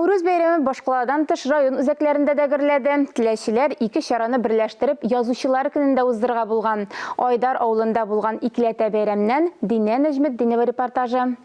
Нәүрүз бәйрәме башкаладан тыш район үзәкләрендә дә гөрләде. Теләчеләр ике чараны берләштереп язучылар көнендә уздырырга булган. Айдар авылында булган икеләтә бәйрәмнән Динә Нәҗметдинова репортажы.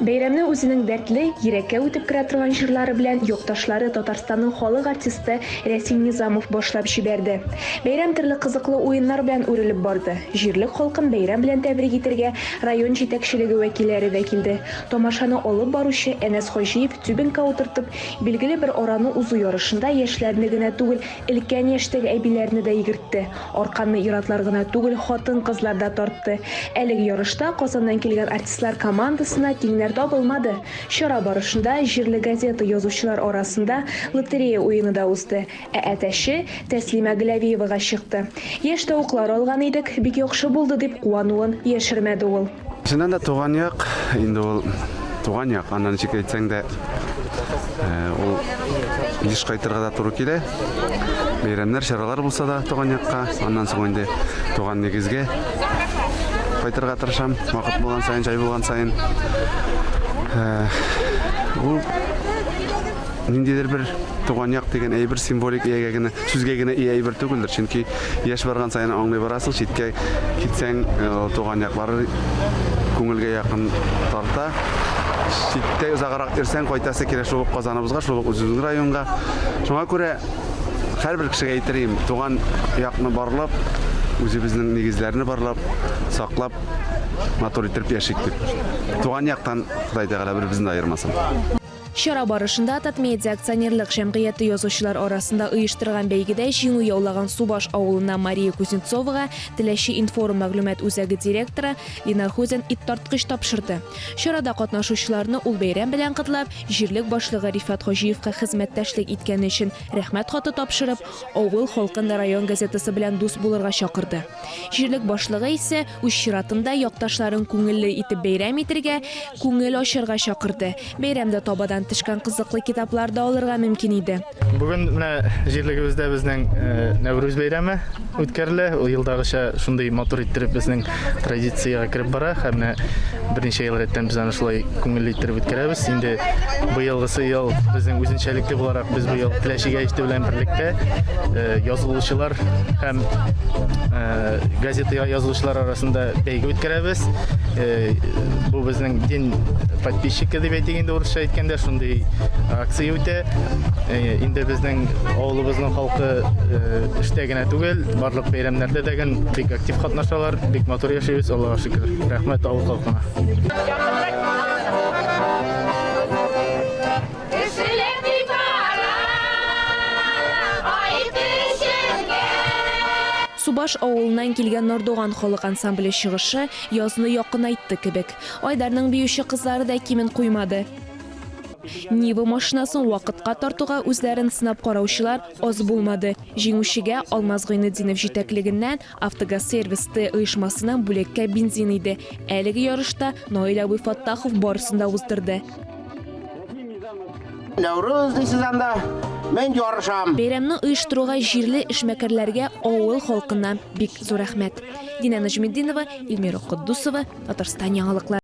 Бәйрәмне үзенең дәртле, йөрәккә үтеп керә торган җырлары белән якташлары Татарстанның халык артисты Рәсим Низамов башлап җибәрде. Бәйрәм төрле кызыклы уеннар белән үрелеп барды. Җирлек халкын бәйрәм белән тәбрик итәргә район җитәкчелеге вәкилләре дә килде. Тамашаны алып баручы Әнәс Хаҗиев түбәнкә утыртып, билгеле бер араны узу ярышында яшьләрне генә түгел, өлкән яшьтәге әбиләрне дә йөгертте. Арканны иратлар гына түгел, хатын-кызлар да тартты. Әлеге ярышта Казаннан килгән артистлар командасына тиңнәр табылмады. Чара барышында җирле газета язучылар арасында лотерея уены да узды. Әтәше Тәслимә Гөләвиевага чыкты. Яшь тавыклар алган идек, бик яхшы булды дип куануын яшермәде ул. Чыннан да туган як, инде ул туган як, аннан ничек әйтсәң дә ул еш кайтырга да туры килә. Бәйрәмнәр, чаралар булса да туган якка, аннан соң инде туган нигезгә кайтырга тырышам. Вакыт булган сайын, җай булган сайын. Ул ниндидер бер туган як дигән әйбер символик иягә генә, сүзгә генә әйбер түгелдер. Чөнки яшь барган сайын аңлый барасың, читкә китсәң, туган яклары күңелгә якын тарта. Читтә узагарак йөрсәң, кайтасы килә шул Казаныбызга, шул үзебезнең районга. Шуңа күрә һәрбер кешегә әйтерим, туган якны барлап, үзебезнең нигезләрне барлап, саклап, матур итеп яшик дип. Туган яктан Ходай Тәгалә бер-беребезне аермасын. Чара барышында Татмедиа акционерлык җәмгыяте язучылар арасында оештырган бәйгедә җиңү яулаган Субаш авылына Мария Кузнецовага Теләче информ мәгълүмат үзәге директоры Ленар Хузен ит тарткыч тапшырды. Чарада катнашучыларны ул бәйрәм белән котлап, җирлек башлыгы Рифат Хаҗиевка хезмәттәшлек иткәне өчен рәхмәт хаты тапшырып, авыл халкын район газетасы белән дус булырга чакырды. Җирлек башлыгы исә үз чиратында якташларын күңелле итеп бәйрәм итәргә, күңел ачырга чакырды. Бәйрәмдә табадан тышкан кызыклы китаплар да алырга мөмкин иде. Бүген менә җирлегебездә безнең Нәүрүз бәйрәме үткәрелә. Ул елдагыча шундый матур иттереп безнең традициягә кереп бара. Һәм берничә ел рәттән без аны шулай күңелле иттереп үткәрәбез. Инде быелгысы ел безнең үзенчәлекле буларак без быел Теләче гәзите белән берлектә язылучылар һәм газета язылучылар арасында бәйге үткәрәбез. Бу безнең дин подписчика дип әйтгәндә урысча әйткәндә шундый акция үтә. Инде безнең авылыбызның халкы эштә генә түгел, барлык бәйрәмнәрдә дә бик актив катнашалар, бик матур яшәйбез, Аллаһка шөкер. Рәхмәт авыл халкына. Субаш авылыннан килгән Нордуган халык ансамбле чыгышы язны якынайтты кебек. Айдарның биюче кызлары да кимен куймады. Нива машинасын вакытка тартуга үзләрен сынап караучылар аз булмады. Җиңүчегә Алмаз Гыйнетдинов җитәклегеннән Автогаз сервис оешмасының бүлеккә бензин иде. Әлеге ярышта Наил Абый Фаттахов барысын да уздырды. Нәүрүз дисез анда, мен ярышам. Бәйрәмне оештыруга җирле эшмәкәрләргә авыл халкыннан бик зур рәхмәт. Динә Нәҗметдинова, Илмира Куддусова, Татарстан яңалыклары.